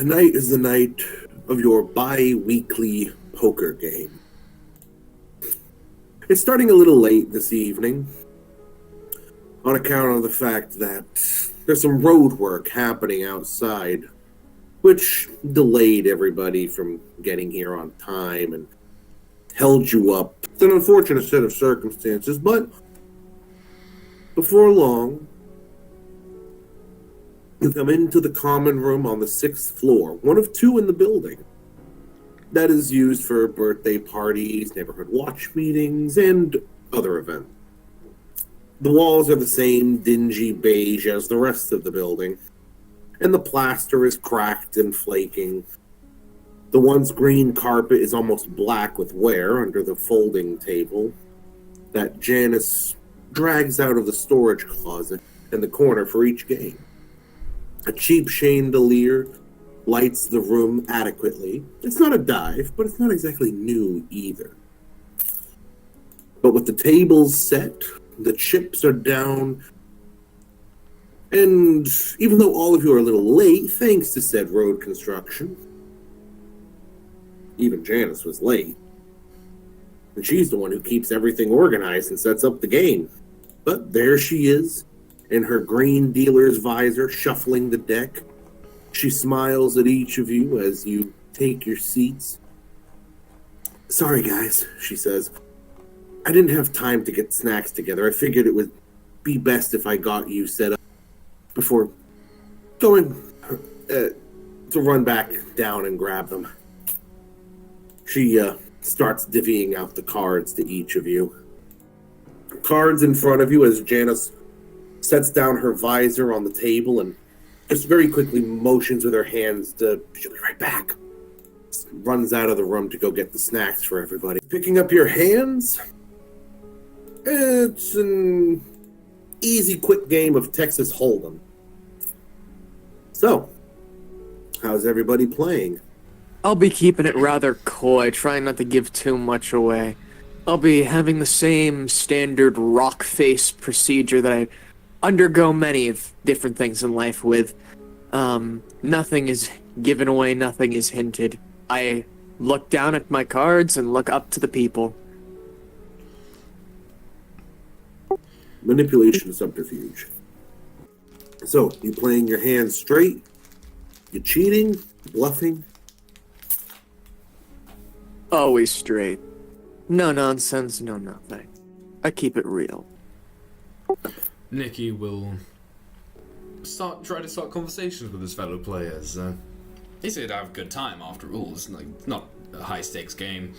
Tonight is the night of your bi-weekly poker game. It's starting a little late this evening, on account of the fact that there's some road work happening outside, which delayed everybody from getting here on time and held you up. It's an unfortunate set of circumstances, but before long, you come into the common room on the 6th floor, one of two in the building, that is used for birthday parties, neighborhood watch meetings, and other events. The walls are the same dingy beige as the rest of the building, and the plaster is cracked and flaking. The once green carpet is almost black with wear under the folding table that Janice drags out of the storage closet in the corner for each game. A cheap chandelier lights the room adequately. It's not a dive, but it's not exactly new either. But with the tables set, the chips are down, and even though all of you are a little late, thanks to said road construction, even Janice was late. And she's the one who keeps everything organized and sets up the game. But there she is, in her green dealer's visor, shuffling the deck. She smiles at each of you as you take your seats. "Sorry, guys," she says. "I didn't have time to get snacks together. I figured it would be best if I got you set up before going to run back down and grab them." She starts divvying out the cards to each of you. Cards in front of you as Janice sets down her visor on the table and just very quickly motions with her hands to, "She'll be right back." Runs out of the room to go get the snacks for everybody. Picking up your hands, it's an easy, quick game of Texas Hold'em. So, how's everybody playing? I'll be keeping it rather coy, trying not to give too much away. I'll be having the same standard rock face procedure that I undergo many of different things in life with. Nothing is given away, nothing is hinted. I look down at my cards and look up to the people. Manipulation subterfuge. So, you playing your hands straight? You cheating? Bluffing? Always straight. No nonsense, no nothing. I keep it real. Nicky will try to start conversations with his fellow players. He's here to have a good time after all. It's not a high stakes game.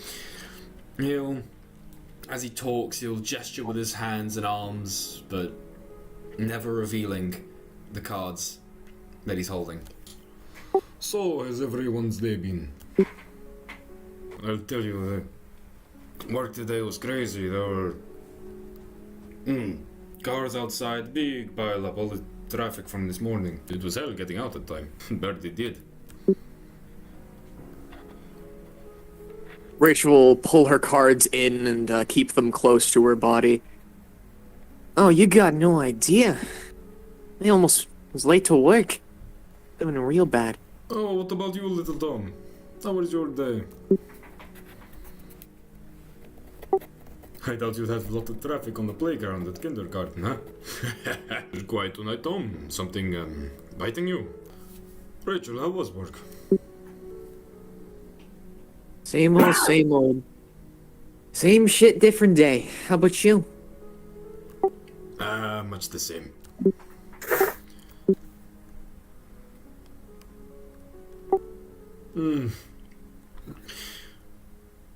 As he talks, he'll gesture with his hands and arms, but never revealing the cards that he's holding. So, has everyone's day been? I'll tell you, work today was crazy. There were cars outside, big pile up, all the traffic from this morning. It was hell getting out at time. Barely did. Rachel will pull her cards in and keep them close to her body. Oh, you got no idea. I almost was late to work. Doing real bad. Oh, what about you, little Tom? How was your day? I thought you'd have a lot of traffic on the playground at kindergarten, huh? Quiet tonight, Tom. Something biting you? Rachel, how was work? Same old, same old. Same shit, different day. How about you? Much the same.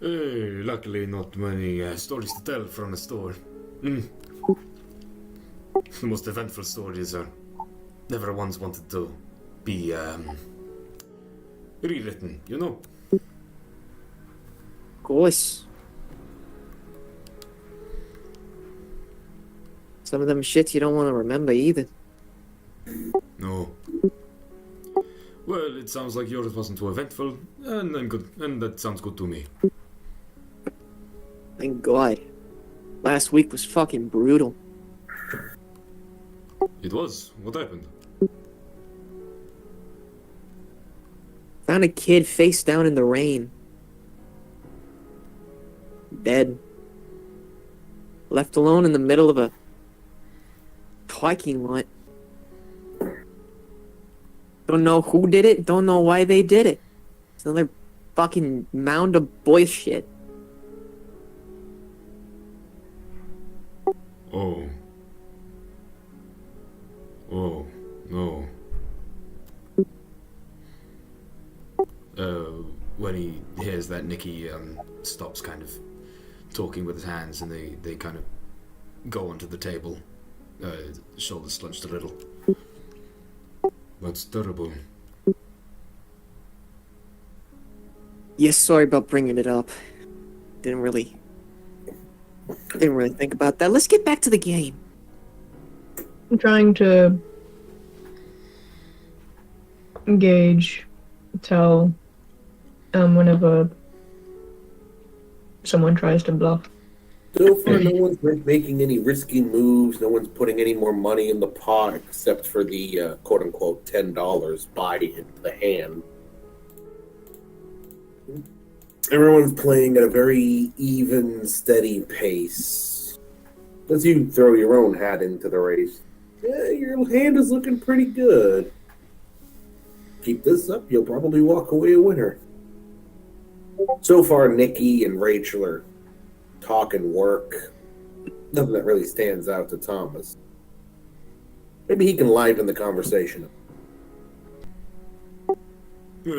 Luckily not many stories to tell from the store. The most eventful stories are never once wanted to be rewritten, you know? Of course. Some of them shits you don't want to remember either. No. Well, it sounds like yours wasn't too eventful, and I'm good, and that sounds good to me. Thank God. Last week was fucking brutal. It was. What happened? Found a kid face down in the rain. Dead. Left alone in the middle of a parking lot. Don't know who did it, don't know why they did it. It's another fucking mound of bullshit. Oh. Oh, no. When he hears that, Nicky stops kind of talking with his hands, and they kind of go onto the table, shoulders slunched a little. That's terrible. Yes, sorry about bringing it up. Didn't really think about that. Let's get back to the game. I'm trying to engage, tell, whenever someone tries to bluff. So far, no one's making any risky moves. No one's putting any more money in the pot except for the quote-unquote $10 buy into the hand. Everyone's playing at a very even, steady pace. As you throw your own hat into the race, yeah, your hand is looking pretty good. Keep this up, you'll probably walk away a winner. So far, Nicky and Rachel are talking work. Nothing that really stands out to Thomas. Maybe he can liven the conversation.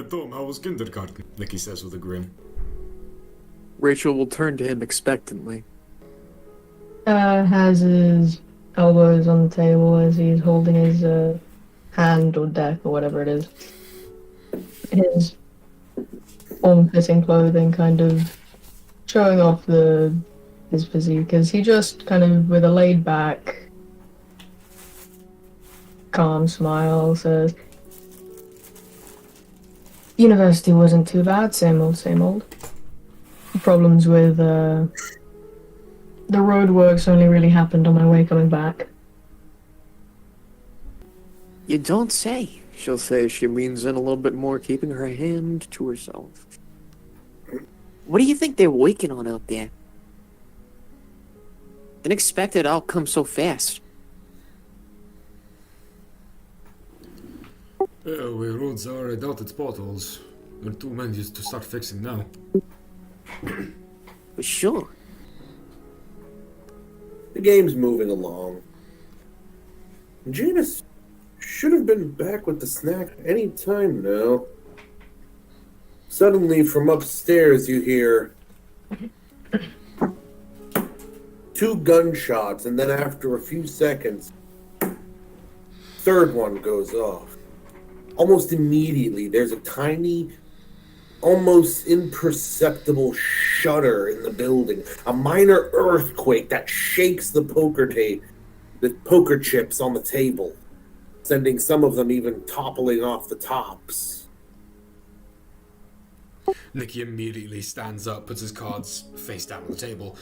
Tom, how was kindergarten? Nicky says with a grin. Rachel will turn to him expectantly. Has his elbows on the table as he's holding his hand or deck or whatever it is. His form-fitting clothing, kind of showing off his physique, as he just kind of, with a laid-back, calm smile, says, "University wasn't too bad, same old, same old. Problems with the roadworks only really happened on my way coming back." You don't say, she'll say as she leans in a little bit more, keeping her hand to herself. What do you think they're working on out there? Didn't expect it all come so fast. Where roads are, I doubt it's potholes. There are too many to start fixing now. For sure. The game's moving along. Janice should have been back with the snack any time now. Suddenly, from upstairs, you hear 2 gunshots, and then after a few seconds, third one goes off. Almost immediately, there's a tiny, almost imperceptible shudder in the building. A minor earthquake that shakes the poker chips on the table, sending some of them even toppling off the tops. Nicky immediately stands up, puts his cards face down on the table,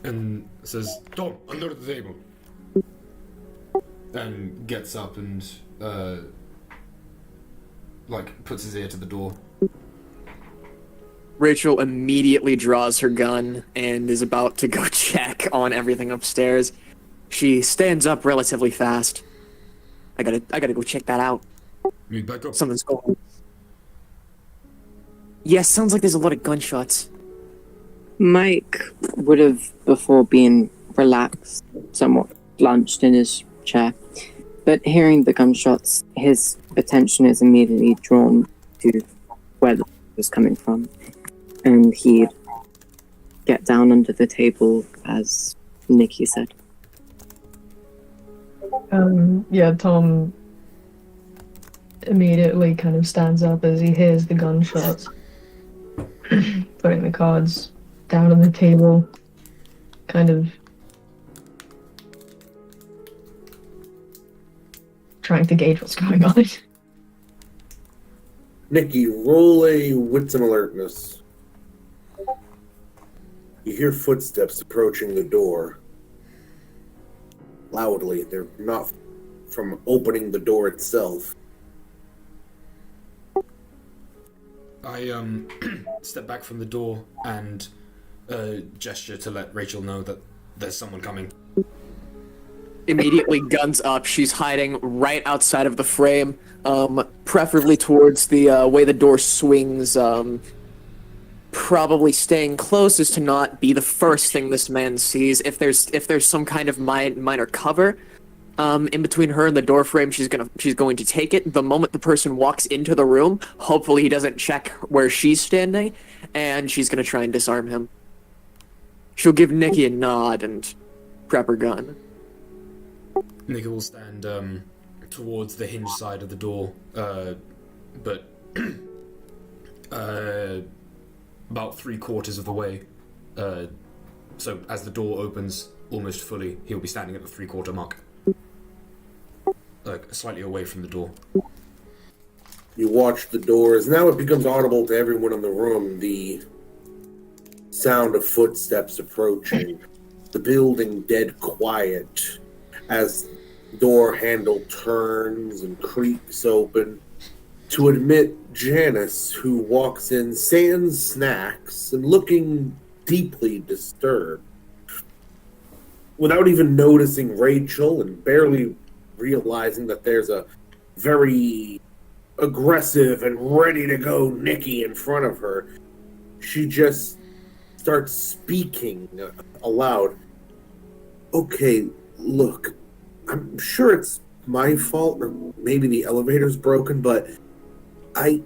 and says, Tom, under the table. and gets up and, puts his ear to the door. Rachel immediately draws her gun and is about to go check on everything upstairs. She stands up relatively fast. I gotta go check that out. Meet back up. Something's going on. Yeah, sounds like there's a lot of gunshots. Mike would have, before being relaxed, somewhat lunched in his chair. But hearing the gunshots, his attention is immediately drawn to where the was coming from. And he'd get down under the table, as Nicky said. Yeah, Tom immediately kind of stands up as he hears the gunshots, putting the cards down on the table, kind of trying to gauge what's going on. Nicky, roll a wits and alertness. You hear footsteps approaching the door. Loudly, they're not from opening the door itself. I step back from the door and gesture to let Rachel know that there's someone coming. Immediately guns up. She's hiding right outside of the frame, preferably towards the way the door swings, probably staying close as to not be the first thing this man sees. If there's some kind of minor cover in between her and the door frame, she's going to take it. The moment the person walks into the room, hopefully he doesn't check where she's standing, and she's going to try and disarm him. She'll give Nikki a nod and prep her gun. Nikki will stand towards the hinge side of the door, but about 3/4 of the way. So as the door opens almost fully, he'll be standing at the 3/4 mark. Like, slightly away from the door. You watch the doors. Now it becomes audible to everyone in the room, the sound of footsteps approaching. The building dead quiet as door handle turns and creaks open to admit Janice, who walks in sans snacks and looking deeply disturbed. Without even noticing Rachel and barely realizing that there's a very aggressive and ready to go Nikki in front of her, she just starts speaking aloud. Okay, look, I'm sure it's my fault, or maybe the elevator's broken, but I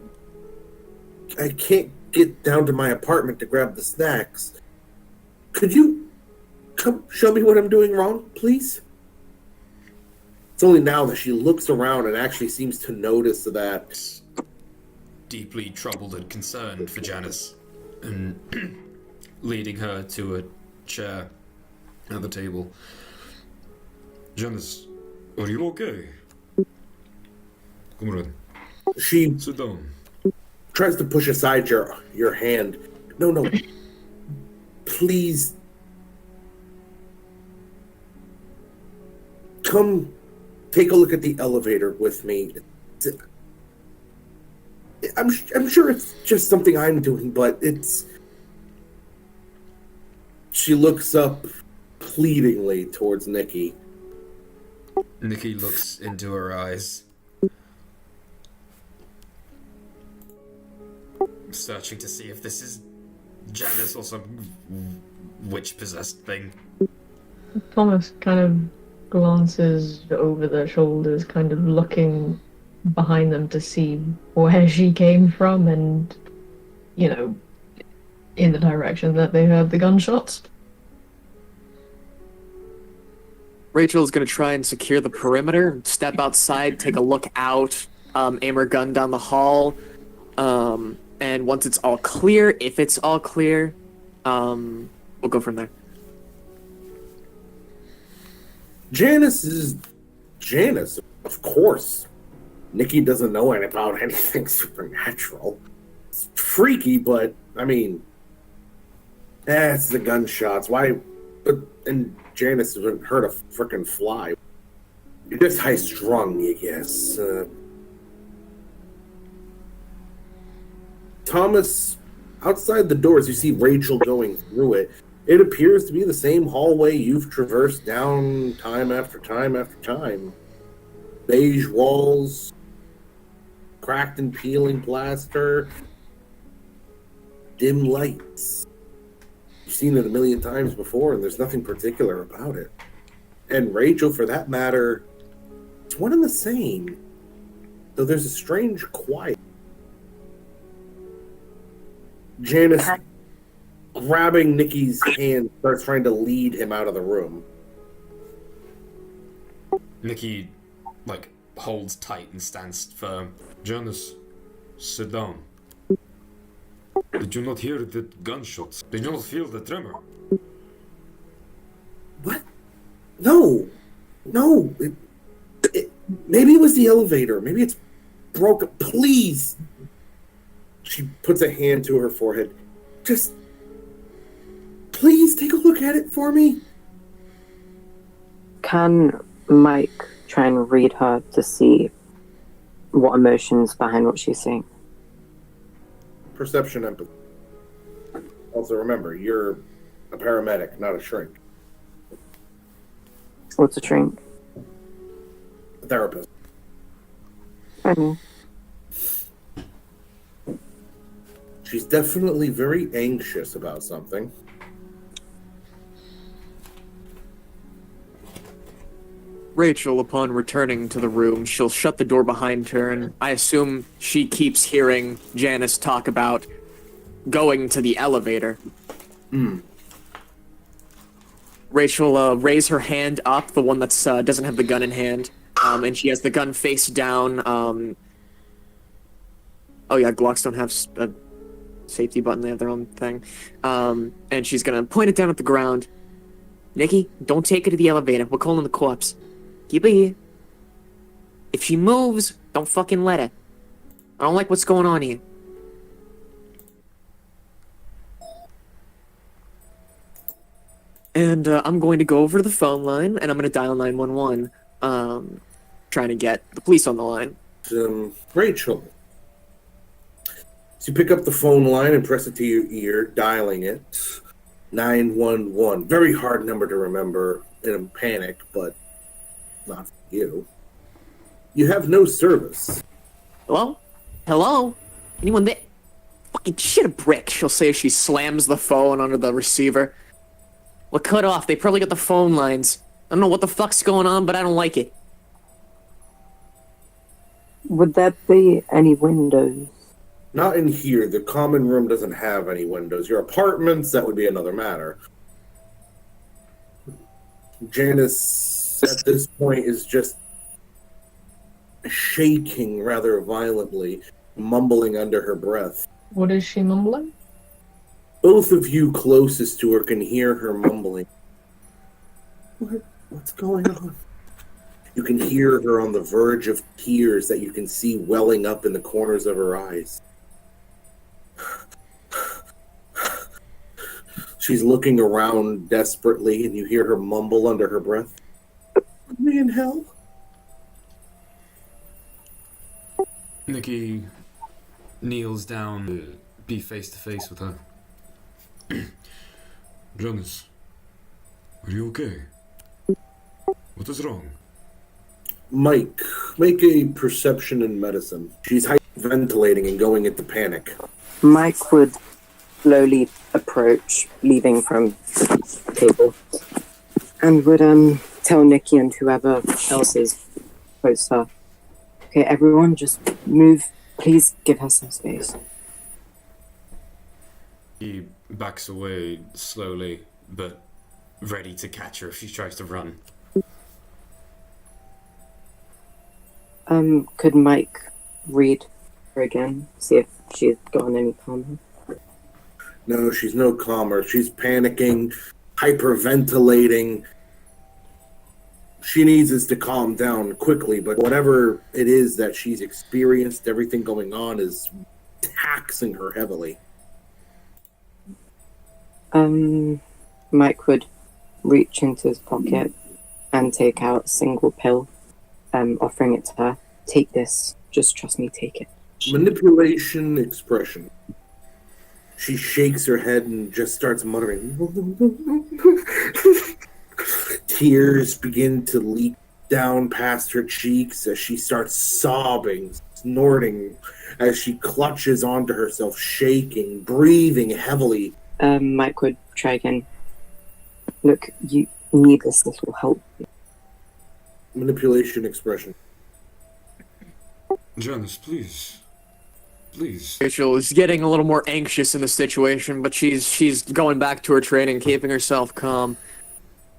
can't get down to my apartment to grab the snacks. Could you come show me what I'm doing wrong, please? It's only now that she looks around and actually seems to notice that. Deeply troubled and concerned for Janice, and leading her to a chair at the table. Janice, are you okay? Come on. She Sit down. tries to push aside your hand. No. Please. Come take a look at the elevator with me. I'm sure it's just something I'm doing, but it's... She looks up pleadingly towards Nikki. Nikki looks into her eyes, searching to see if this is Janice or some witch-possessed thing. Thomas kind of glances over their shoulders, kind of looking behind them to see where she came from and, in the direction that they heard the gunshots. Rachel's going to try and secure the perimeter, step outside, take a look out, aim her gun down the hall, and once it's all clear, if it's all clear, we'll go from there. Janice is Janice, of course. Nikki doesn't know about anything supernatural. It's freaky, but, it's the gunshots. Why? And Janice hasn't hurt a frickin' fly. You're just high-strung, I guess. Thomas, outside the doors, you see Rachel going through it. It appears to be the same hallway you've traversed down time after time after time. Beige walls, cracked and peeling plaster, dim lights. You've seen it a million times before, and there's nothing particular about it. And Rachel, for that matter, it's one and the same. Though there's a strange quiet. Janice, grabbing Nikki's hand, starts trying to lead him out of the room. Nikki, holds tight and stands firm. Janice, sit down. Did you not hear the gunshots? Did you not feel the tremor? What? No. Maybe it was the elevator. Maybe it's broken. Please. She puts a hand to her forehead. Just, please take a look at it for me. Can Mike try and read her to see what emotions behind what she's saying? perception empathy. Also, remember, you're a paramedic, not a shrink. What's a shrink? A therapist. I mean, She's definitely very anxious about something. Rachel, upon returning to the room, she'll shut the door behind her, and I assume she keeps hearing Janice talk about going to the elevator. Rachel raise her hand up, the one that's doesn't have the gun in hand, and she has the gun face down. Oh yeah, Glocks don't have a safety button; they have their own thing. And she's gonna point it down at the ground. Nikki, don't take her to the elevator. We're calling the corpse. Keep her here. If she moves, don't fucking let her. I don't like what's going on here. And I'm going to go over to the phone line, and I'm going to dial 911, trying to get the police on the line. Rachel. So you pick up the phone line and press it to your ear, dialing it. 911. Very hard number to remember in a panic, but not for you. You have no service. Hello? Hello? Anyone there? Fucking shit a brick, she'll say as she slams the phone onto the receiver. We're cut off. They probably got the phone lines. I don't know what the fuck's going on, but I don't like it. would there be any windows? Not in here. The common room doesn't have any windows. Your apartments, that would be another matter. Janice, at this point, is just shaking rather violently, mumbling under her breath. What is she mumbling? Both of you closest to her can hear her mumbling. What's going on? You can hear her on the verge of tears that you can see welling up in the corners of her eyes. She's looking around desperately, and you hear her mumble under her breath. Am I in hell? Nikki kneels down to be face to face with her. Janice, are you okay? What is wrong? Mike, make a perception and medicine. She's hyperventilating and going into panic. Mike would slowly approach, leaving from the table, and would tell Nikki and whoever else is close to her, okay, everyone just move. Please give her some space. He backs away slowly, but ready to catch her if she tries to run. Could Mike read her again, see if she's gotten any calmer? No, she's no calmer. She's panicking, hyperventilating. She needs us to calm down quickly, but whatever it is that she's experienced, everything going on is taxing her heavily. Mike would reach into his pocket and take out a single pill, offering it to her. Take this. Just trust me, take it. Manipulation expression. She shakes her head and just starts muttering. Tears begin to leak down past her cheeks as she starts sobbing, snorting, as she clutches onto herself, shaking, breathing heavily. Mike would try again. Look, you need this. This will help you. Manipulation expression. Janice, please. Please. Rachel is getting a little more anxious in the situation, but she's going back to her training, keeping herself calm.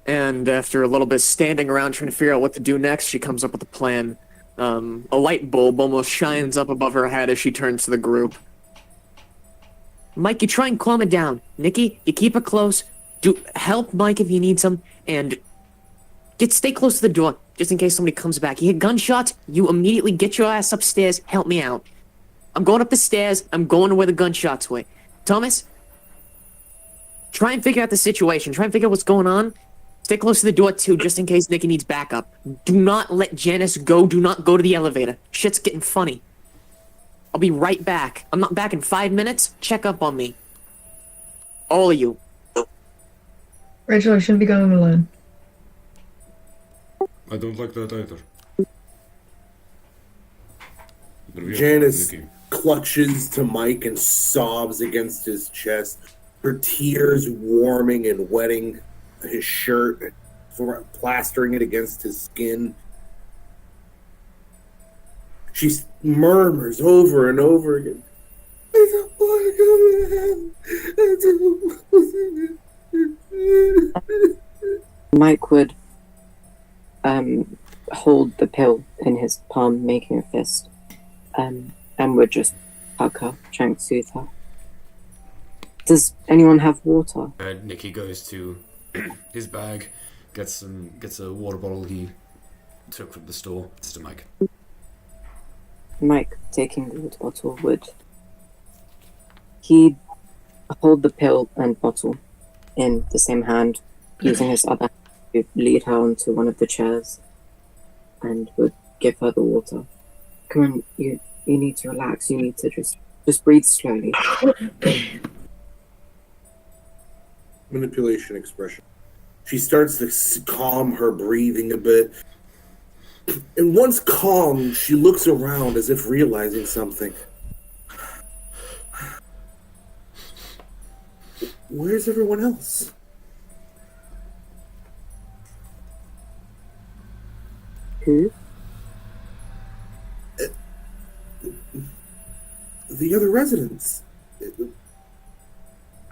And after a little bit standing around trying to figure out what to do next, she comes up with a plan. A light bulb almost shines up above her head as she turns to the group. Mike, you try and calm it down. Nikki, you keep her close. Help Mike if you need some, and stay close to the door, just in case somebody comes back. You hear gunshots, you immediately get your ass upstairs, help me out. I'm going up the stairs, I'm going to where the gunshots were. Thomas, try and figure out the situation, try and figure out what's going on. Stay close to the door too, just in case Nikki needs backup. Do not let Janice go, do not go to the elevator. Shit's getting funny. I'll be right back. I'm not back in 5 minutes. Check up on me. All of you. Rachel, I shouldn't be going alone. I don't like that either. Janice Nikki. clutches to Mike and sobs against his chest, her tears warming and wetting his shirt, plastering it against his skin. She murmurs over and over again, I don't want to go to hell. Mike would hold the pill in his palm, making a fist, and would just hug her, trying to soothe her. Does anyone have water? Nikki goes to his bag, gets a water bottle he took from the store. It's to Mike. Mike, taking the water bottle, he'd hold the pill and bottle in the same hand, using his other hand to lead her onto one of the chairs, and would give her the water. Come on, you need to relax. You need to just breathe slowly. Manipulation expression. She starts to calm her breathing a bit. And once calm, she looks around as if realizing something. Where's everyone else? Who? The other residents.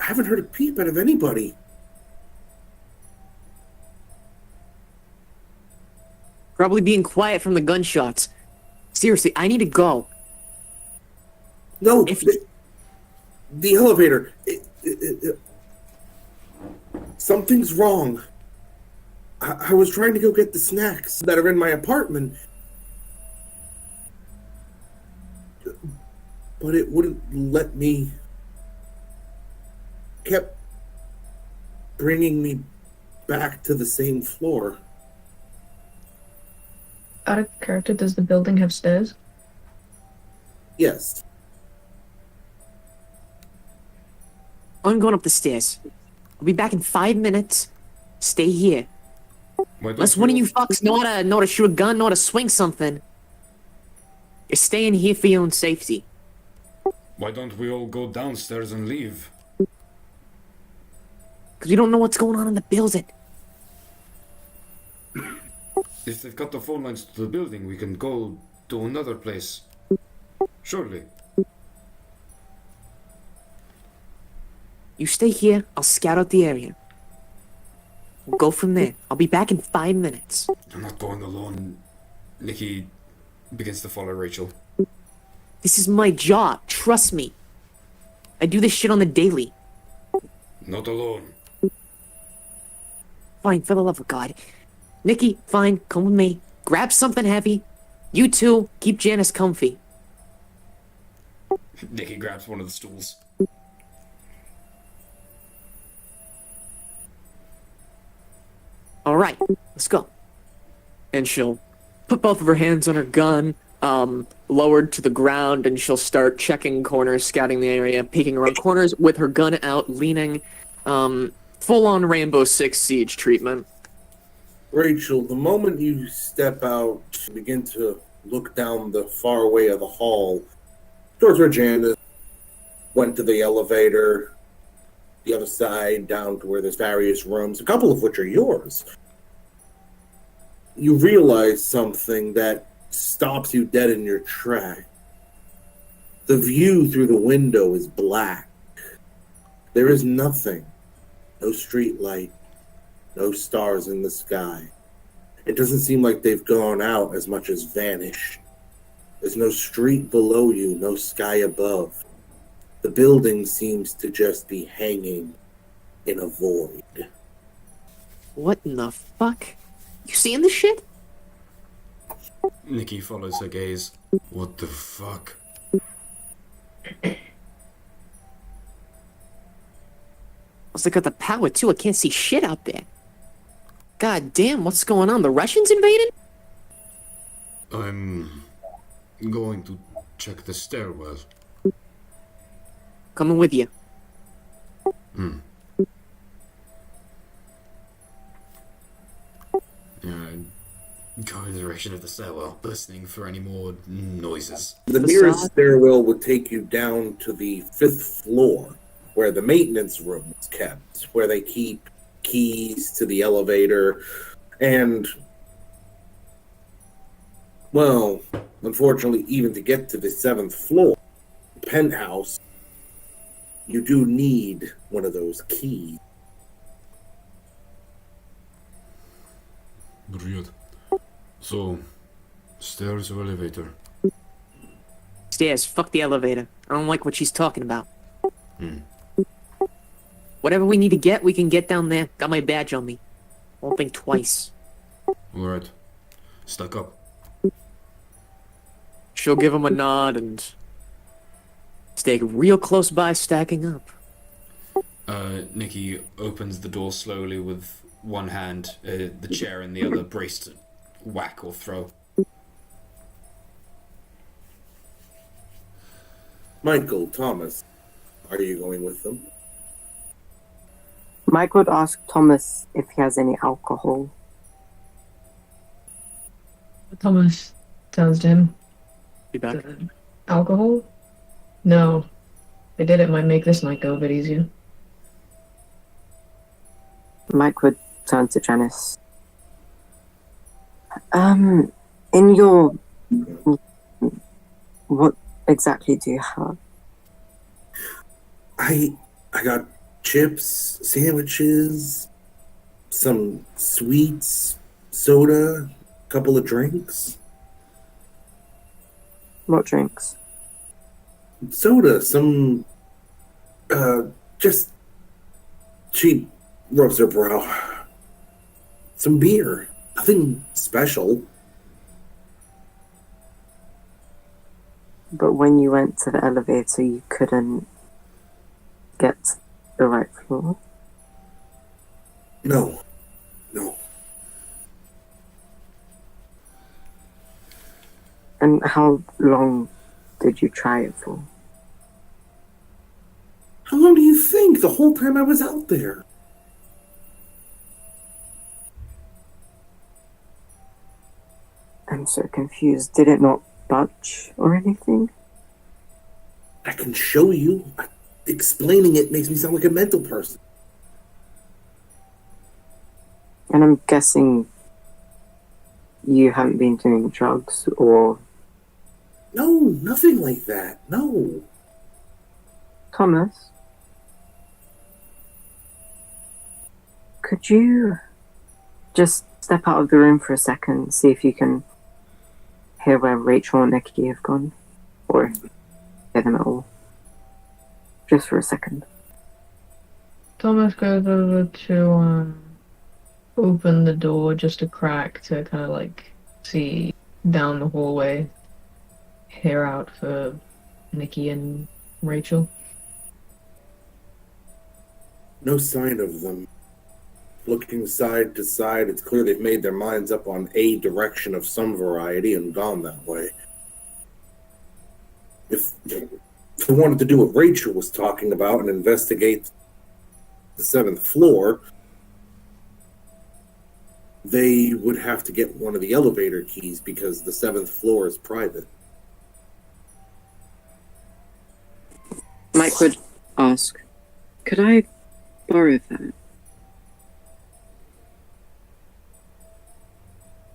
I haven't heard a peep out of anybody. Probably being quiet from the gunshots. Seriously, I need to go. No, If- the elevator. Something's wrong. I was trying to go get the snacks that are in my apartment. But it wouldn't let me. Kept bringing me back to the same floor. Out of character, does the building have stairs? Yes. I'm going up the stairs. I'll be back in 5 minutes. Stay here. Unless one of you fucks know how to shoot a gun, know how to swing something. You're staying here for your own safety. Why don't we all go downstairs and leave? Because we don't know what's going on in the building. If they've got the phone lines to the building, we can go to another place. Surely. You stay here, I'll scout out the area. We'll go from there. I'll be back in 5 minutes. I'm not going alone. Nikki begins to follow Rachel. This is my job, trust me. I do this shit on the daily. Not alone. Fine, for the love of God. Nikki, fine, come with me. Grab something heavy. You two, keep Janice comfy. Nikki grabs one of the stools. Alright, let's go. And she'll put both of her hands on her gun, lowered to the ground, and she'll start checking corners, scouting the area, peeking around corners with her gun out, leaning, full-on Rainbow Six Siege treatment. Rachel, the moment you step out, begin to look down the far way of the hall, towards where Janice went to the elevator, the other side, down to where there's various rooms, a couple of which are yours. You realize something that stops you dead in your track. The view through the window is black. There is nothing. No street light. No stars in the sky. It doesn't seem like they've gone out as much as vanished. There's no street below you, no sky above. The building seems to just be hanging in a void. What in the fuck? You seeing this shit? Nikki follows her gaze. What the fuck? Plus, I got the power too. I can't see shit out there. God damn, what's going on? The Russians invaded? I'm going to check the stairwell. Coming with you. Go in the direction of the stairwell, listening for any more noises. The nearest stairwell would take you down to the 5th floor, where the maintenance room is kept, where they keep keys to the elevator, and, well, unfortunately, even to get to the 7th floor, penthouse, you do need one of those keys. Brilliant. So, stairs or elevator? Stairs. Fuck the elevator. I don't like what she's talking about. Whatever we need to get, we can get down there. Got my badge on me. Won't think twice. Alright. Stuck up. She'll give him a nod and stay real close by, stacking up. Nikki opens the door slowly with one hand, the chair in the other, braced to whack or throw. Michael, Thomas, are you going with them? Mike would ask Thomas if he has any alcohol. Thomas turns to him. Be back. Alcohol? No. They did it might make this night go a bit easier. Mike would turn to Janice. In your... What exactly do you have? I got chips, sandwiches, some sweets, soda, a couple of drinks. What drinks? Soda, some, just, she rubs her brow. Some beer. Nothing special. But when you went to the elevator, you couldn't get the right floor? No. And how long did you try it for? How long do you think? The whole time I was out there. I'm so confused. Did it not budge or anything? I can show you. Explaining it makes me sound like a mental person. And I'm guessing you haven't been doing drugs or... No, nothing like that. No. Thomas? Could you just step out of the room for a second, see if you can hear where Rachel and Nikki have gone? Or hear them at all? Just for a second. Thomas goes over to open the door just a crack to kind of like see down the hallway, hear out for Nikki and Rachel. No sign of them. Looking side to side, it's clear they've made their minds up on a direction of some variety and gone that way. If they wanted to do what Rachel was talking about and investigate the 7th floor, they would have to get one of the elevator keys because the 7th floor is private. Mike would ask, could I borrow that?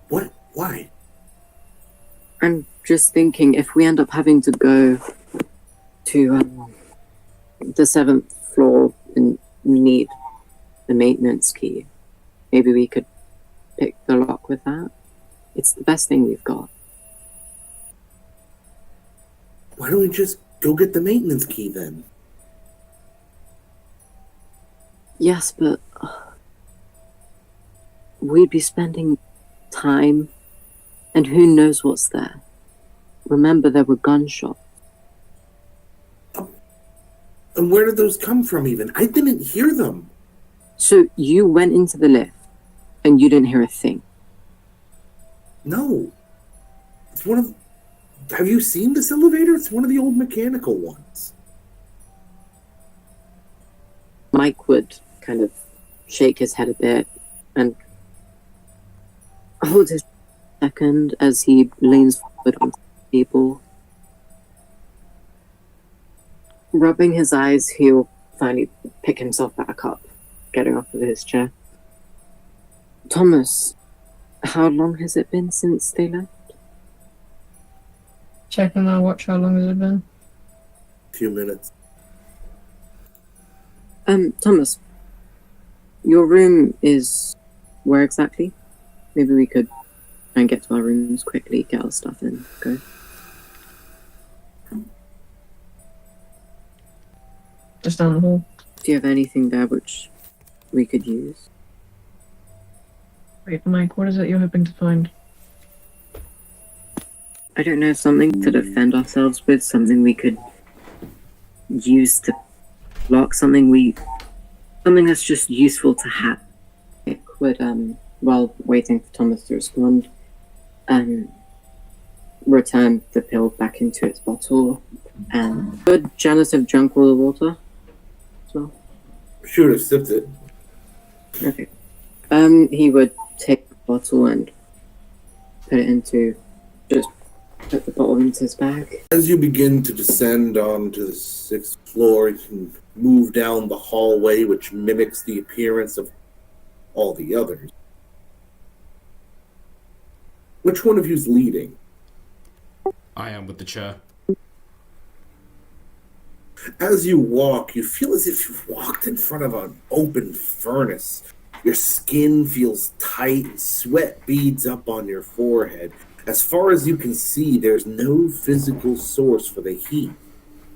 What? Why? I'm just thinking if we end up having to go to the 7th floor and need the maintenance key, maybe we could pick the lock with that. It's the best thing we've got. Why don't we just go get the maintenance key then? Yes, but we'd be spending time, and who knows what's there. Remember, there were gunshots. And where did those come from even? I didn't hear them. So you went into the lift, and you didn't hear a thing? No. It's one of Have you seen this elevator? It's one of the old mechanical ones. Mike would kind of shake his head a bit and hold his second as he leans forward on the table. Rubbing his eyes, he'll finally pick himself back up, getting off of his chair. Thomas, how long has it been since they left? Checking my watch, how long has it been? A few minutes. Thomas, your room is where exactly? Maybe we could try and get to our rooms quickly, get our stuff in, go. Just down the hall. Do you have anything there which we could use? Wait, Mike, what is it you're hoping to find? I don't know, something to defend ourselves with, something we could use to block, something that's just useful to have. It would, while waiting for Thomas to respond, return the pill back into its bottle, and would Janice have drunk all the water as well? She would have sipped it. Okay. He would take the bottle and put the bottle into his bag. As you begin to descend onto the 6th floor, you can move down the hallway, which mimics the appearance of all the others. Which one of you is leading? I am with the chair. As you walk, you feel as if you've walked in front of an open furnace. Your skin feels tight and sweat beads up on your forehead. As far as you can see, there's no physical source for the heat.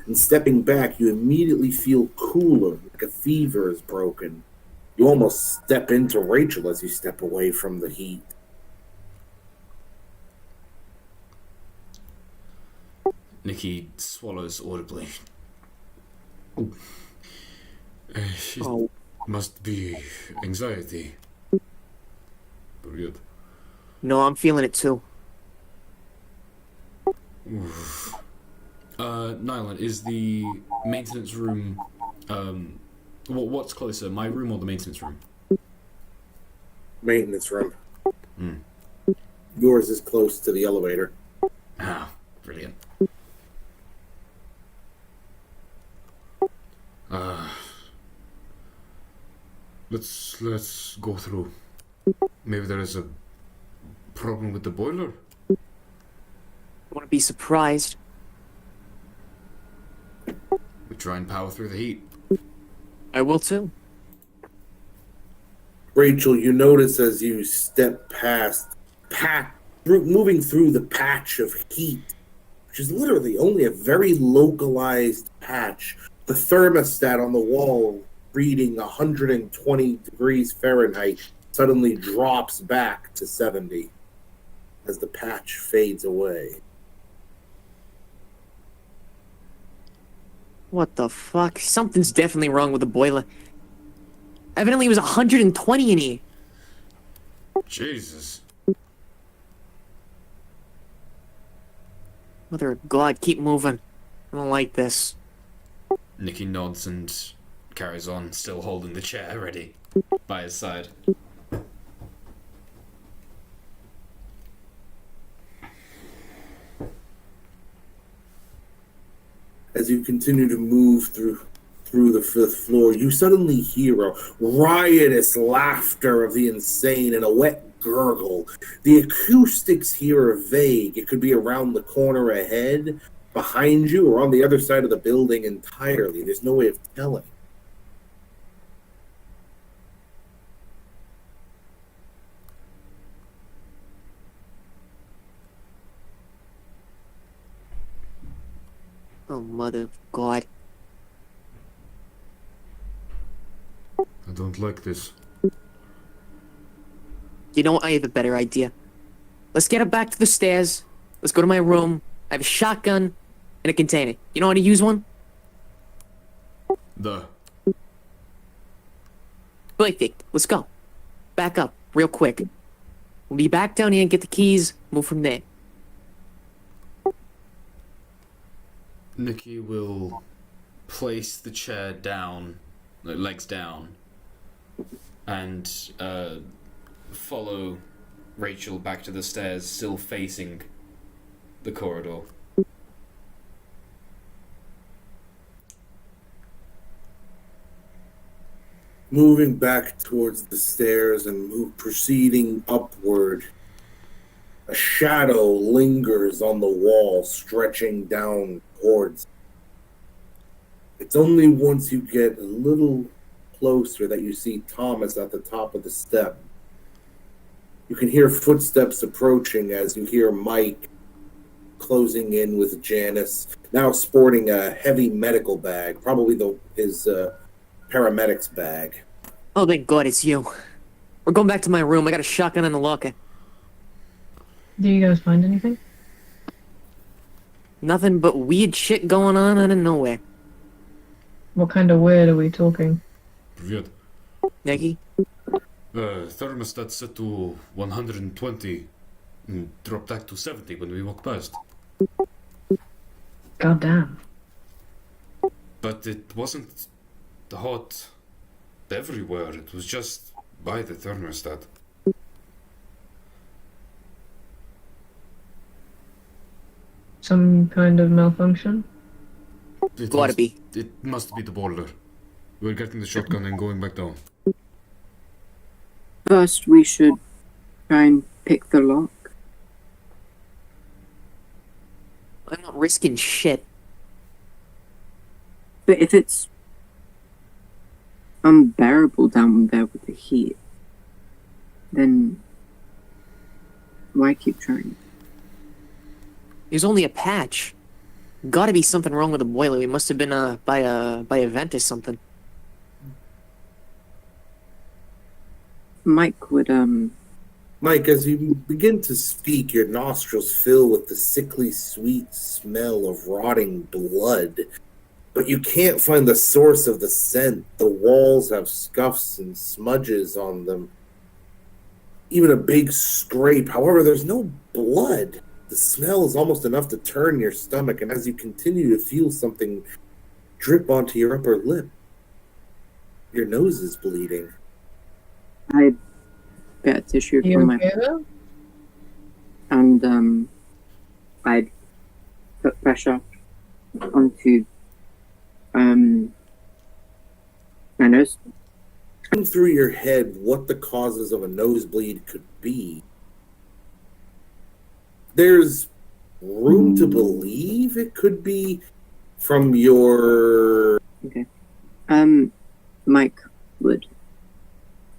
And stepping back, you immediately feel cooler, like a fever is broken. You almost step into Rachel as you step away from the heat. Nikki swallows audibly. She must be anxiety. Good. No, I'm feeling it too. Nyland, is the maintenance room, what's closer, my room or the maintenance room? Maintenance room. Yours is close to the elevator. Ah, brilliant. Let's go through. Maybe there is a problem with the boiler? I want to be surprised. We try and power through the heat. I will too. Rachel, you notice as you step moving through the patch of heat, which is literally only a very localized patch. The thermostat on the wall reading 120 degrees Fahrenheit suddenly drops back to 70 as the patch fades away. What the fuck? Something's definitely wrong with the boiler. Evidently it was 120 in here. Jesus. Mother of God, keep moving. I don't like this. Nikki nods and carries on, still holding the chair ready by his side. As you continue to move through the 5th floor, you suddenly hear a riotous laughter of the insane and a wet gurgle. The acoustics here are vague. It could be around the corner ahead, behind you, or on the other side of the building entirely. There's no way of telling. Oh, mother of God. I don't like this. You know what? I have a better idea. Let's get her back to the stairs. Let's go to my room. I have a shotgun and a container. You know how to use one? Perfect. Let's go. Back up, real quick. We'll be back down here and get the keys. Move from there. Nikki will place the chair down, like legs down, and follow Rachel back to the stairs, still facing the corridor. Moving back towards the stairs and proceeding upward, a shadow lingers on the wall, stretching down towards. It's only once you get a little closer that you see Thomas at the top of the step. You can hear footsteps approaching as you hear Mike closing in with Janice, now sporting a heavy medical bag, probably his paramedic's bag. Oh, thank God it's you. We're going back to my room. I got a shotgun in the locker. Do you guys find anything? Nothing but weird shit going on out of nowhere. What kind of weird are we talking? Привет. Nikki? Thermostat set to 120 and dropped back to 70 when we walked past. God damn. But it wasn't hot everywhere. It was just by the thermostat. Some kind of malfunction? Gotta be. It must be the boiler. We're getting the shotgun and going back down. First, we should try and pick the lock. I'm not risking shit. But if it's unbearable down there with the heat, then why keep trying? There's only a patch. Gotta be something wrong with the boiler. We must have been by a vent or something. Mike would Mike, as you begin to speak, your nostrils fill with the sickly sweet smell of rotting blood. But you can't find the source of the scent. The walls have scuffs and smudges on them. Even a big scrape. However, there's no blood. The smell is almost enough to turn your stomach, and as you continue to feel something drip onto your upper lip, your nose is bleeding. I'd get a tissue You from my okay though? and I'd put pressure onto my nose. Run through your head what the causes of a nosebleed could be. There's room to believe it could be from your... Okay. Mike would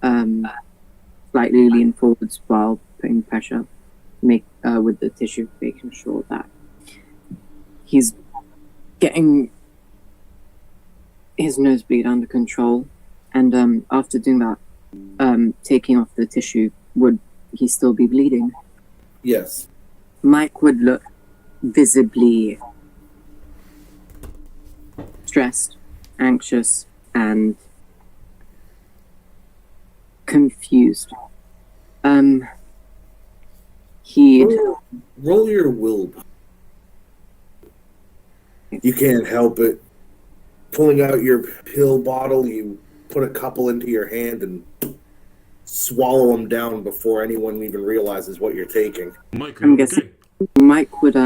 slightly lean forwards while putting pressure, with the tissue, making sure that he's getting his nosebleed under control. And after doing that, taking off the tissue, would he still be bleeding? Yes. Mike would look visibly stressed, anxious, and confused. He'd Roll your willpower. You can't help it. Pulling out your pill bottle, you put a couple into your hand and swallow them down before anyone even realizes what you're taking. Mike, I'm guessing Mike would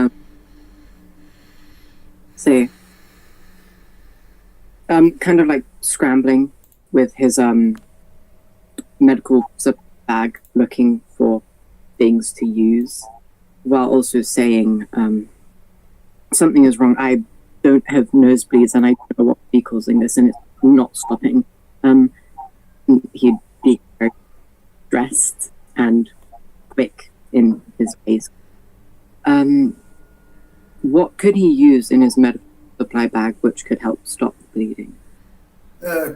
say, kind of like scrambling with his medical bag, looking for things to use, while also saying something is wrong. I don't have nosebleeds, and I don't know what would be causing this, and it's not stopping. He'd be very stressed and quick in his ways. What could he use in his medical supply bag which could help stop the bleeding?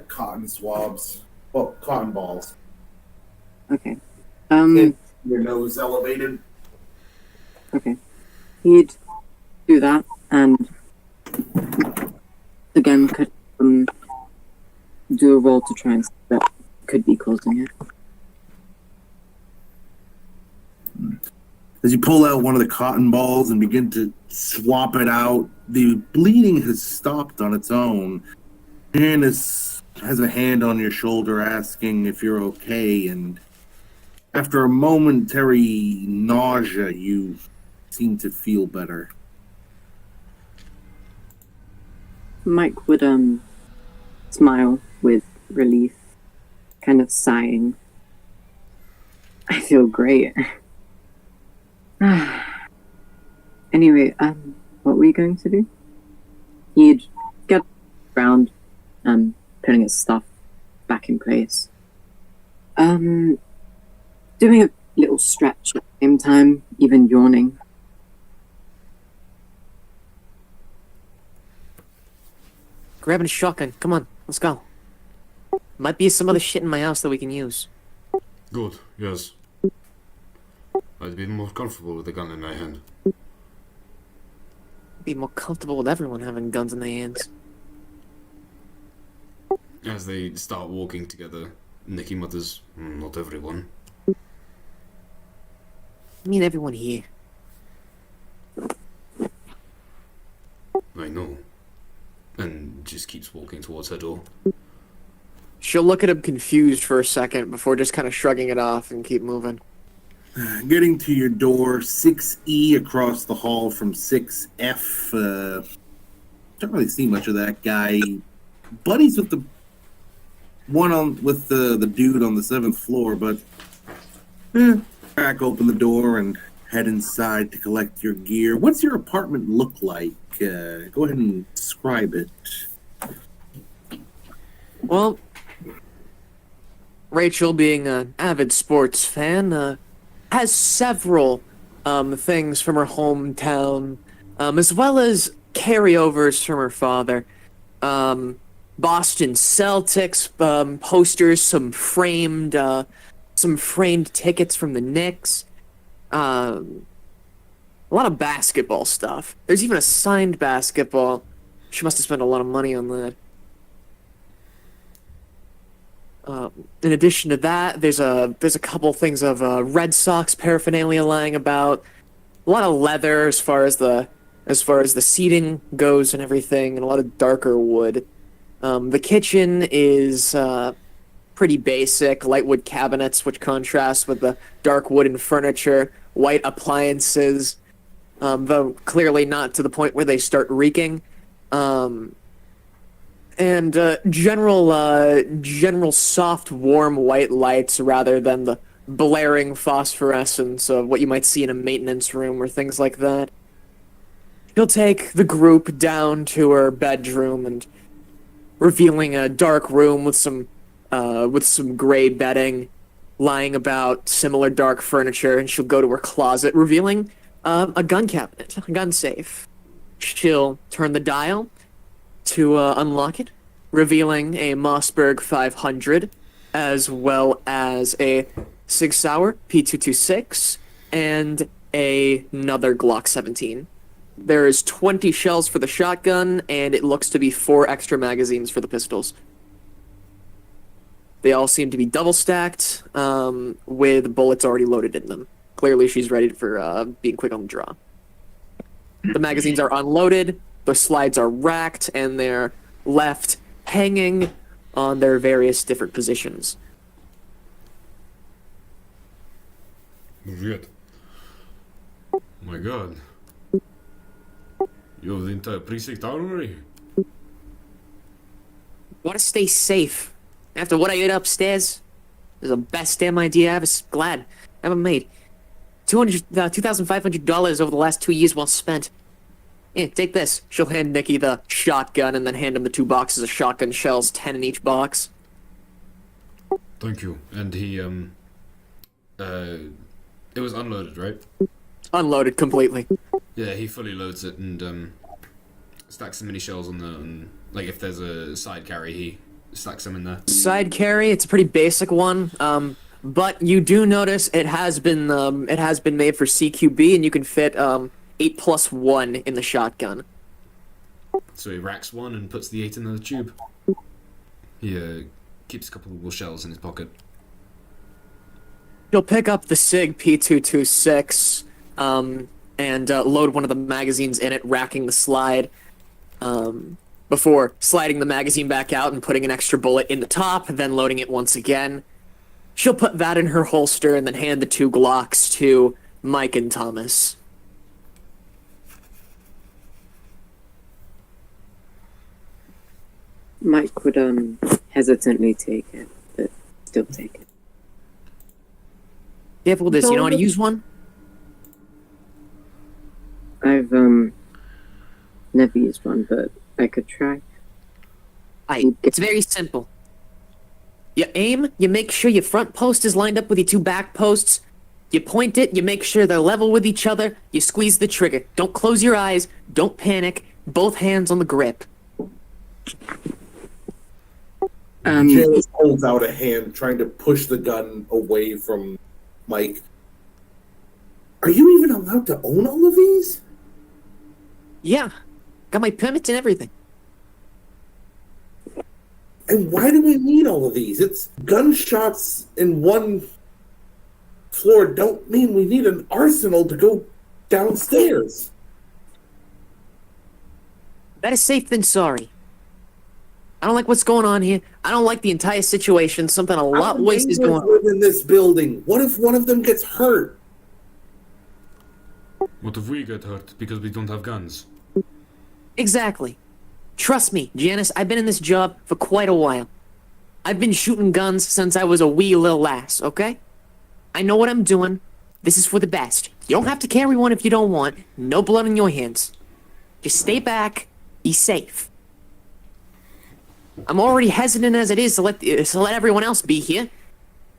Cotton swabs. Well, cotton balls. Okay. Your nose elevated. Okay. He'd do that, and again could do a roll to try and see what could be causing it. As you pull out one of the cotton balls and begin to swap it out, the bleeding has stopped on its own. And has a hand on your shoulder asking if you're okay, and after a momentary nausea, you seem to feel better. Mike would smile with relief, kind of sighing. I feel great. Anyway, what were you going to do? He'd get around, putting his stuff back in place. Doing a little stretch at the same time, even yawning. Grabbing a shotgun. Come on, let's go. Might be some other shit in my house that we can use. Good, yes. I'd be more comfortable with a gun in my hand. Be more comfortable with everyone having guns in their hands. As they start walking together, Nikki mutters, not everyone. I mean everyone here. I know. And just keeps walking towards her door. She'll look at him confused for a second before just kind of shrugging it off and keep moving. Getting to your door, 6E across the hall from 6F. Don't really see much of that guy. Buddies with the the dude on the 7th floor, but crack open the door and head inside to collect your gear. What's your apartment look like? Go ahead and describe it. Well, Rachel, being an avid sports fan, has several things from her hometown, as well as carryovers from her father. Boston Celtics posters, some framed tickets from the Knicks. A lot of basketball stuff. There's even a signed basketball. She must have spent a lot of money on that. In addition to that, there's a couple things of Red Sox paraphernalia lying about. A lot of leather as far as the seating goes and everything, and a lot of darker wood. The kitchen is pretty basic, light wood cabinets, which contrast with the dark wooden furniture, white appliances, though clearly not to the point where they start reeking. And general soft, warm white lights rather than the blaring phosphorescence of what you might see in a maintenance room or things like that. She'll take the group down to her bedroom and revealing a dark room with some gray bedding lying about, similar dark furniture, and she'll go to her closet, revealing a gun cabinet, a gun safe. She'll turn the dial to unlock it, revealing a Mossberg 500, as well as a Sig Sauer P226, and another Glock 17. There is 20 shells for the shotgun, and it looks to be 4 extra magazines for the pistols. They all seem to be double-stacked, with bullets already loaded in them. Clearly she's ready for being quick on the draw. The magazines are unloaded, the slides are racked, and they're left hanging on their various different positions. Shit. Oh my god. You have the entire precinct out already? Want to stay safe. After what I ate upstairs, it was the best damn idea I ever made. $2,500 over the last 2 years well spent. Yeah, take this. She'll hand Nikki the shotgun and then hand him the 2 boxes of shotgun shells, 10 in each box. Thank you. And he, it was unloaded, right? Unloaded completely. Yeah, he fully loads it and, stacks the mini shells on the, like if there's a side carry, he stacks them in there. Side carry, it's a pretty basic one, but you do notice it has been made for CQB, and you can fit, 8+1 in the shotgun. So he racks one and puts the 8 in the tube. He keeps a couple of shells in his pocket. You'll pick up the SIG P226, and load one of the magazines in it, racking the slide, before sliding the magazine back out and putting an extra bullet in the top, then loading it once again. She'll put that in her holster and then hand the 2 Glocks to Mike and Thomas. Mike would hesitantly take it, but still take it. Careful with this, you know how to use one? I've never used one, but I could try. It's very simple. You aim, you make sure your front post is lined up with your 2 back posts. You point it, you make sure they're level with each other. You squeeze the trigger. Don't close your eyes. Don't panic. Both hands on the grip. Janice holds out a hand, trying to push the gun away from Mike. Are you even allowed to own all of these? Yeah. Got my permits and everything. And why do we need all of these? It's gunshots in one floor don't mean we need an arsenal to go downstairs. Better safe than sorry. I don't like what's going on here. I don't like the entire situation. Something a lot worse is going on. Live in this building. What if one of them gets hurt? What if we get hurt because we don't have guns? Exactly. Trust me, Janice, I've been in this job for quite a while. I've been shooting guns since I was a wee little lass, okay? I know what I'm doing. This is for the best. You don't have to carry one if you don't want. No blood on your hands. Just stay back. Be safe. I'm already hesitant as it is to let everyone else be here.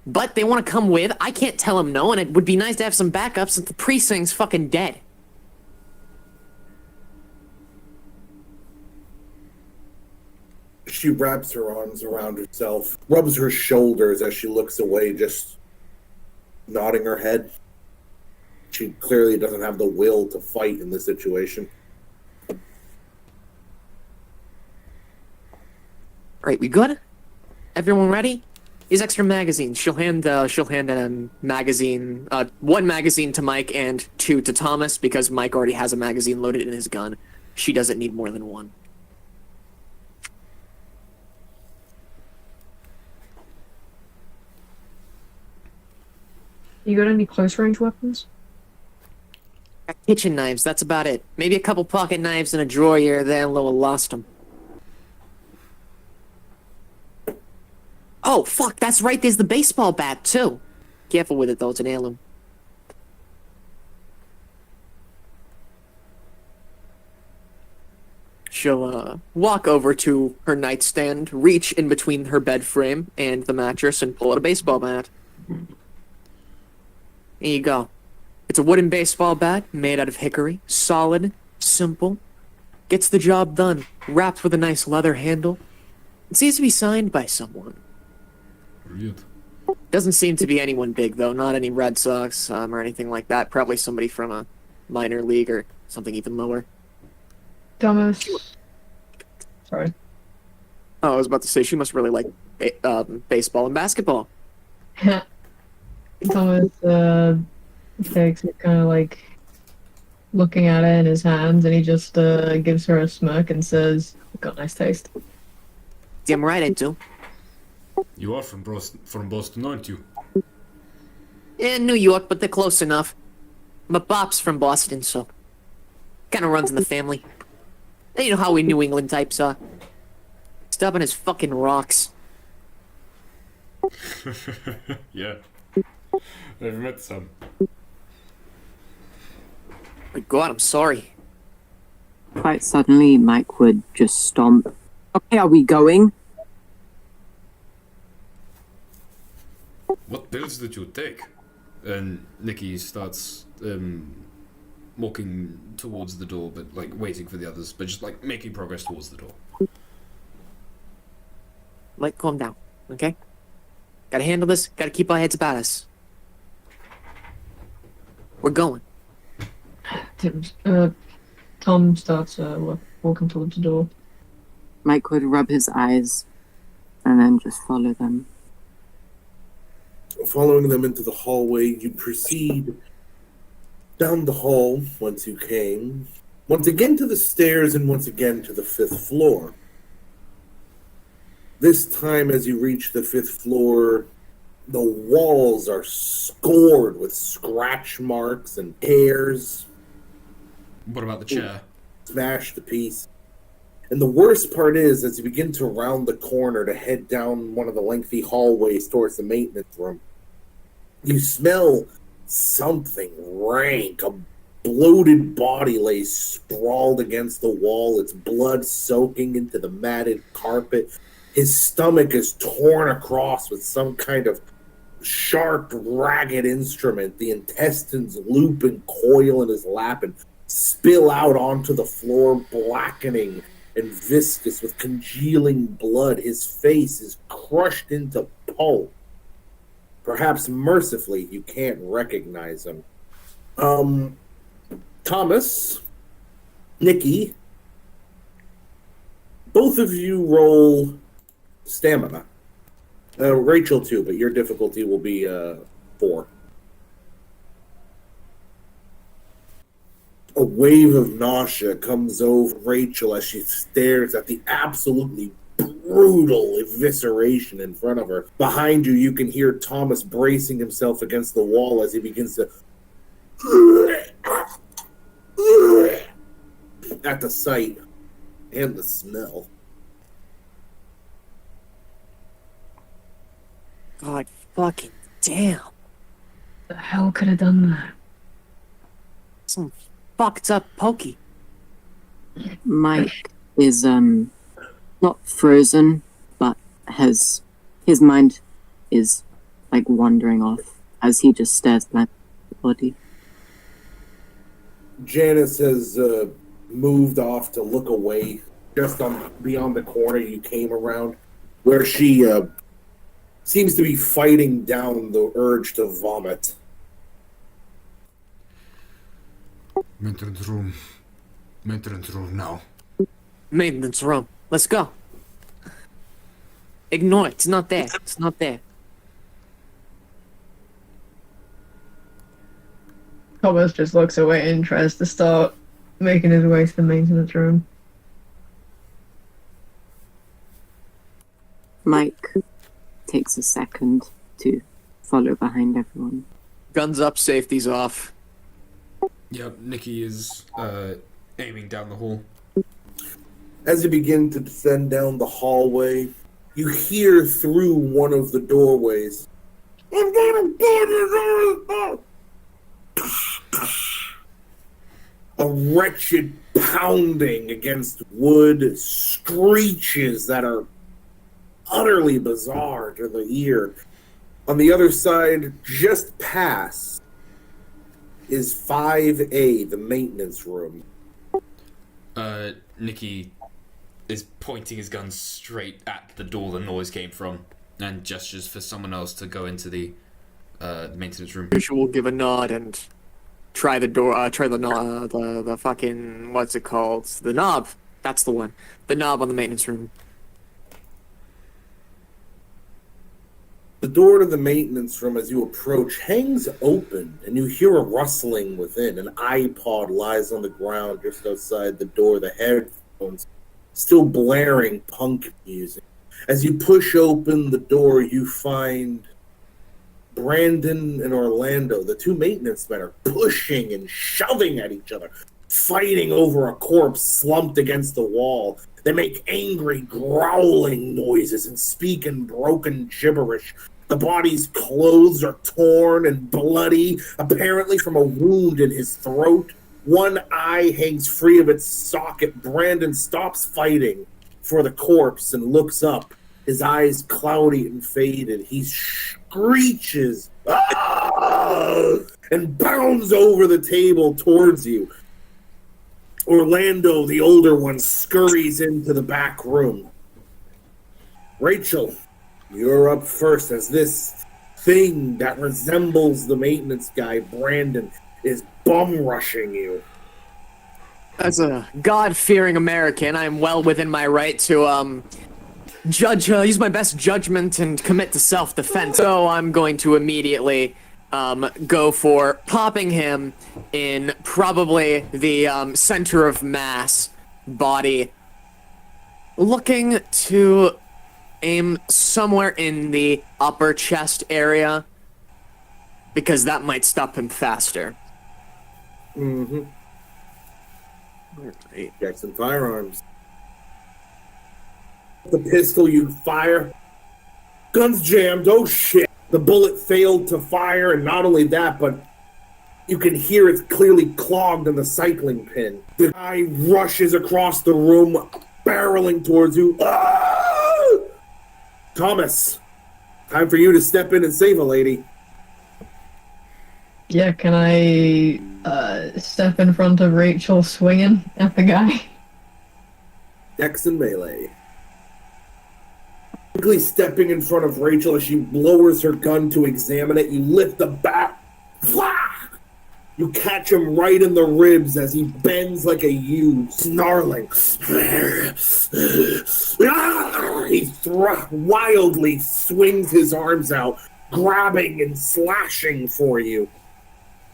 But they want to come with. I can't tell them no, and it would be nice to have some backup since the precinct's fucking dead. She wraps her arms around herself, rubs her shoulders as she looks away, just nodding her head. She clearly doesn't have the will to fight in this situation. Alright, we good? Everyone ready? These extra magazines. She'll hand a magazine, 1 magazine to Mike and 2 to Thomas because Mike already has a magazine loaded in his gun. She doesn't need more than 1. You got any close range weapons? Kitchen knives, that's about it. Maybe a couple pocket knives in a drawer here or there, and Loa lost them. Oh, fuck, that's right, there's the baseball bat, too. Careful with it, though, it's an heirloom. She'll, walk over to her nightstand, reach in between her bed frame and the mattress, and pull out a baseball bat. Here you go. It's a wooden baseball bat made out of hickory. Solid, simple. Gets the job done. Wrapped with a nice leather handle. It seems to be signed by someone. Brilliant. Doesn't seem to be anyone big, though. Not any Red Sox or anything like that. Probably somebody from a minor league or something even lower. Thomas. Sorry. Oh, I was about to say, she must really like baseball and basketball. Thomas takes it kind of like looking at it in his hands, and he just gives her a smirk and says, "Got nice taste." Damn right I do. You are from Boston, aren't you? In New York, but they're close enough. My pop's from Boston, so kind of runs in the family. You know how we New England types are. Stubborn as fucking rocks. Yeah. I've met some. My God, I'm sorry. Quite suddenly, Mike would just stomp. Okay, are we going? What pills did you take? And Nikki starts walking towards the door, but like waiting for the others, but just like making progress towards the door. Like, calm down, okay? Gotta handle this, gotta keep our heads about us. We're going. Tom starts walking towards the door. Mike would rub his eyes and then just follow them. Following them into the hallway, you proceed Down the hall, once you came, once again to the stairs, and once again to the 5th floor. This time, as you reach the 5th floor, the walls are scored with scratch marks and hairs. What about the chair? Smashed to pieces. And the worst part is, as you begin to round the corner to head down one of the lengthy hallways towards the maintenance room, you smell something rank. A bloated body lays sprawled against the wall, its blood soaking into the matted carpet. His stomach is torn across with some kind of sharp, ragged instrument. The intestines loop and coil in his lap and spill out onto the floor, blackening and viscous with congealing blood. His face is crushed into pulp. Perhaps mercifully, you can't recognize him. Thomas, Nikki, both of you roll stamina. Rachel too, but your difficulty will be 4. A wave of nausea comes over Rachel as she stares at the absolutely brutal evisceration in front of her. Behind you, you can hear Thomas bracing himself against the wall as he begins to at the sight and the smell. God fucking damn. The hell could have done that? Some fucked up pokey. Mike is not frozen, but his mind is like wandering off as he just stares at the body. Janice has moved off to look away, just on beyond the corner you came around, where she seems to be fighting down the urge to vomit. Maintenance room. Maintenance room now. Maintenance room. Let's go. Ignore it. It's not there. It's not there. Thomas just looks away and tries to start making his way to the maintenance room. Mike takes a second to follow behind everyone. Guns up, safety's off. Yep, Nikki is aiming down the hall. As you begin to descend down the hallway, you hear through one of the doorways, "I've got a a wretched pounding against wood, screeches that are utterly bizarre to the ear. On the other side, just past, is 5A, the maintenance room. Nikki is pointing his gun straight at the door the noise came from and gestures for someone else to go into the maintenance room. Rachel will give a nod and try the door, try the fucking, what's it called? The knob. That's the one. The knob on the maintenance room. The door to the maintenance room, as you approach, hangs open, and you hear a rustling within. An iPod lies on the ground just outside the door, the headphones still blaring punk music. As you push open the door, you find Brandon and Orlando, the two maintenance men, are pushing and shoving at each other, fighting over a corpse slumped against the wall. They make angry, growling noises and speak in broken gibberish. The body's clothes are torn and bloody, apparently from a wound in his throat. One eye hangs free of its socket. Brandon stops fighting for the corpse and looks up, his eyes cloudy and faded. He screeches "Ah!" and bounds over the table towards you. Orlando, the older one, scurries into the back room. Rachel, you're up first as this thing that resembles the maintenance guy, Brandon, is bum rushing you. As a God-fearing American, I am well within my right to use my best judgment and commit to self-defense. So I'm going to immediately go for popping him in probably the center of mass body, looking to aim somewhere in the upper chest area, because that might stop him faster. Mm-hmm. Alright. Jackson firearms. The pistol you fire. Gun's jammed. Oh shit. The bullet failed to fire, and not only that, but you can hear it's clearly clogged in the cycling pin. The guy rushes across the room, barreling towards you. Ah! Thomas, time for you to step in and save a lady. Yeah, can I step in front of Rachel swinging at the guy? Dex and melee. Quickly stepping in front of Rachel as she lowers her gun to examine it, you lift the bat. Flah! You catch him right in the ribs as he bends like a ewe, snarling. He wildly swings his arms out, grabbing and slashing for you.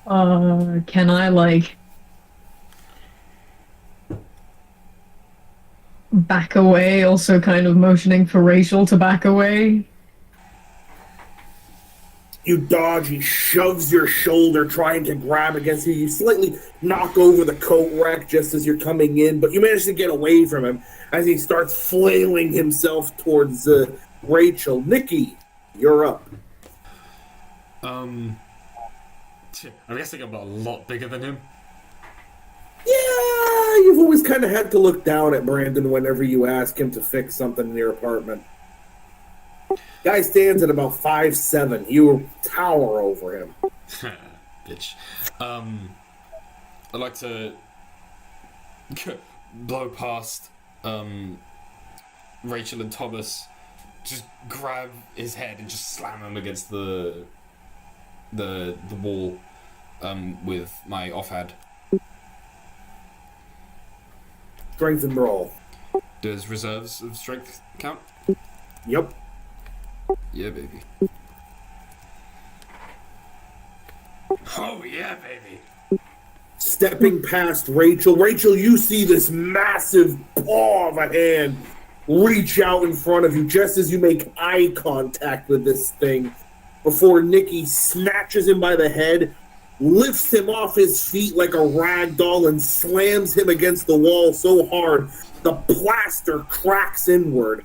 Can I, like, back away, also kind of motioning for Rachel to back away? You dodge, he shoves your shoulder, trying to grab against you. You slightly knock over the coat rack just as you're coming in, but you manage to get away from him as he starts flailing himself towards Rachel. Nikki, you're up. I'm guessing I'm a lot bigger than him. Yeah, you've always kind of had to look down at Brandon whenever you ask him to fix something in your apartment. Guy stands at about 5'7". You tower over him. Bitch. I'd like to blow past Rachel and Thomas, just grab his head and just slam him against the wall with my offhand. Strength and roll. Does reserves of strength count? Yep. Yeah, baby. Oh, yeah, baby. Stepping past Rachel. Rachel, you see this massive paw of a hand reach out in front of you just as you make eye contact with this thing before Nikki snatches him by the head, lifts him off his feet like a rag doll, and slams him against the wall so hard the plaster cracks inward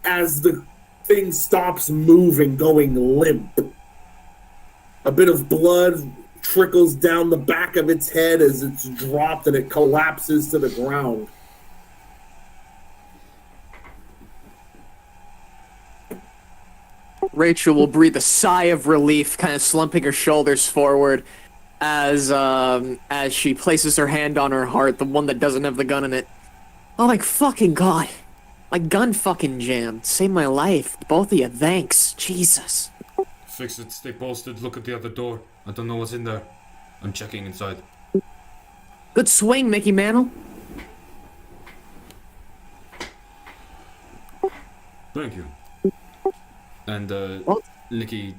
as the thing stops moving, going limp. A bit of blood trickles down the back of its head as it's dropped and it collapses to the ground. Rachel will breathe a sigh of relief, kind of slumping her shoulders forward as she places her hand on her heart, the one that doesn't have the gun in it. Oh my fucking god. My gun fucking jammed. Saved my life. Both of you, thanks. Jesus. Fix it, stay posted, look at the other door. I don't know what's in there. I'm checking inside. Good swing, Mickey Mantle. Thank you. And, What? Nikki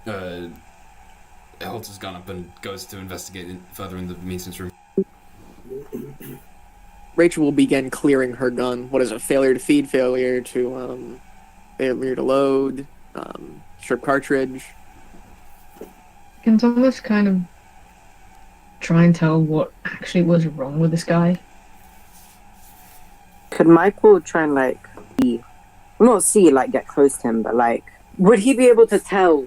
holds his gun up and goes to investigate further in the maintenance room. Rachel will begin clearing her gun. What is it? Failure to feed, failure to load, strip cartridge. Can Thomas kind of try and tell what actually was wrong with this guy? Could Michael try and, like, get close to him, but, like, would he be able to tell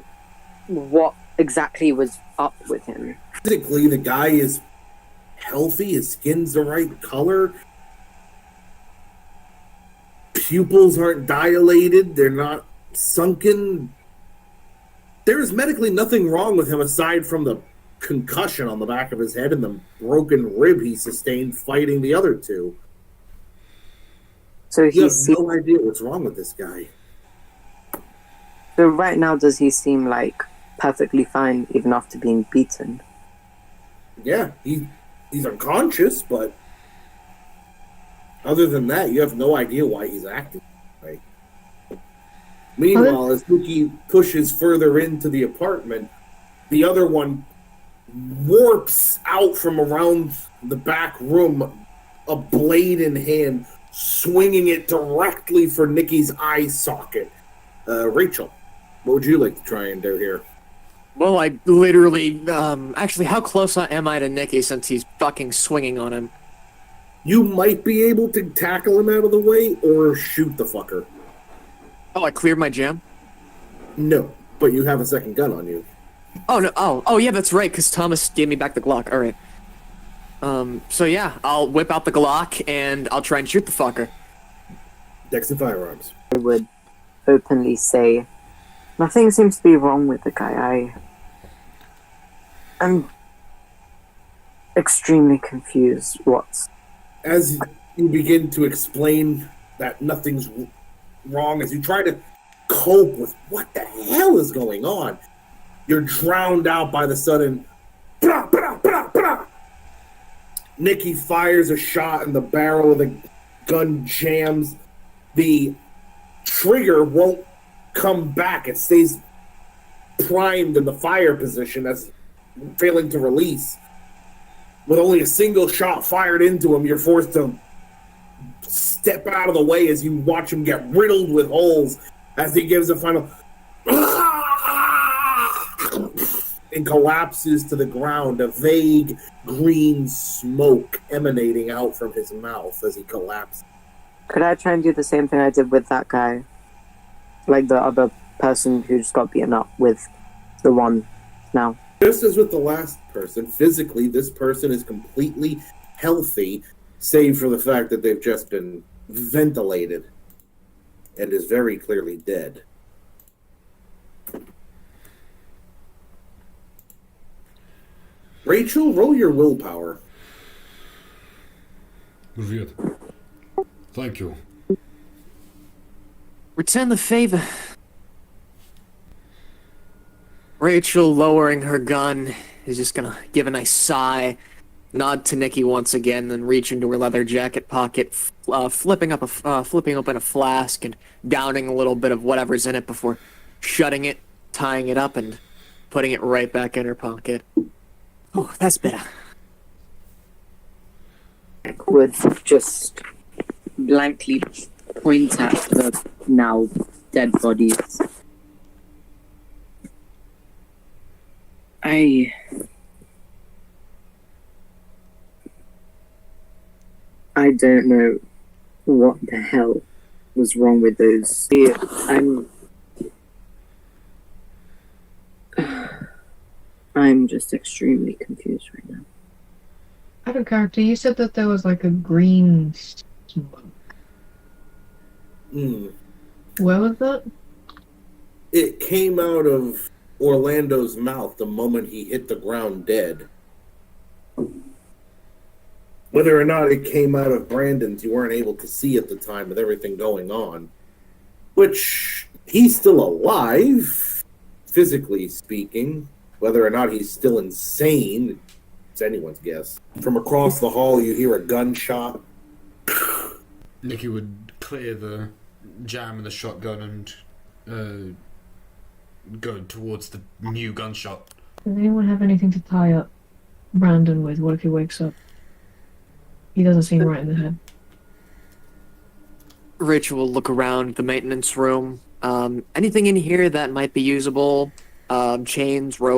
what exactly was up with him? Physically, the guy is healthy, his skin's the right color. Pupils aren't dilated, they're not sunken. There is medically nothing wrong with him aside from the concussion on the back of his head and the broken rib he sustained fighting the other two. So You have he's no idea what's wrong with this guy. so right now, does he seem like perfectly fine even after being beaten? Yeah, he's unconscious, but other than that, you have no idea why he's acting. Right? Meanwhile, as Mookie pushes further into the apartment, the other one warps out from around the back room, a blade in hand, swinging it directly for Nikki's eye socket. Rachel, what would you like to try and do here? Well, I literally, actually, how close am I to Nicky since he's fucking swinging on him? You might be able to tackle him out of the way or shoot the fucker. Oh, I cleared my jam? No, but you have a second gun on you. Oh, no, oh, yeah, that's right, because Thomas gave me back the Glock, alright. So yeah, I'll whip out the Glock, and I'll try and shoot the fucker. Dex and firearms. I would openly say, nothing seems to be wrong with the guy. I'm extremely confused. As you begin to explain that nothing's wrong, as you try to cope with what the hell is going on, you're drowned out by the sudden brah, brah, brah, brah. Nikki fires a shot and the barrel of the gun jams. The trigger won't come back. It stays primed in the fire position, that's failing to release. With only a single shot fired into him, you're forced to step out of the way as you watch him get riddled with holes as he gives a final and collapses to the ground, a vague green smoke emanating out from his mouth as he collapses. Could I try and do the same thing I did with that guy? Like the other person who just got beaten up with the one now. Just as with the last person, physically, this person is completely healthy, save for the fact that they've just been ventilated and is very clearly dead. Rachel, roll your willpower. Привет. Thank you. Return the favor. Rachel, lowering her gun, is just gonna give a nice sigh, nod to Nikki once again, then reach into her leather jacket pocket, flipping open a flask and downing a little bit of whatever's in it before shutting it, tying it up, and putting it right back in her pocket. Oh, that's better. Would just blankly point at the now dead bodies. I don't know what the hell was wrong with those. I'm just extremely confused right now. Out of character, you said that there was like a green smoke. Where was that? It came out of Orlando's mouth the moment he hit the ground dead. Whether or not it came out of Brandon's, you weren't able to see at the time with everything going on. Which, he's still alive, physically speaking. Whether or not he's still insane, it's anyone's guess. From across the hall, you hear a gunshot. Nikki would clear the jam and the shotgun and go towards the new gunshot. Does anyone have anything to tie up Brandon with? What if he wakes up? He doesn't seem right in the head. Rachel will look around the maintenance room. Anything in here that might be usable? Chains, ropes?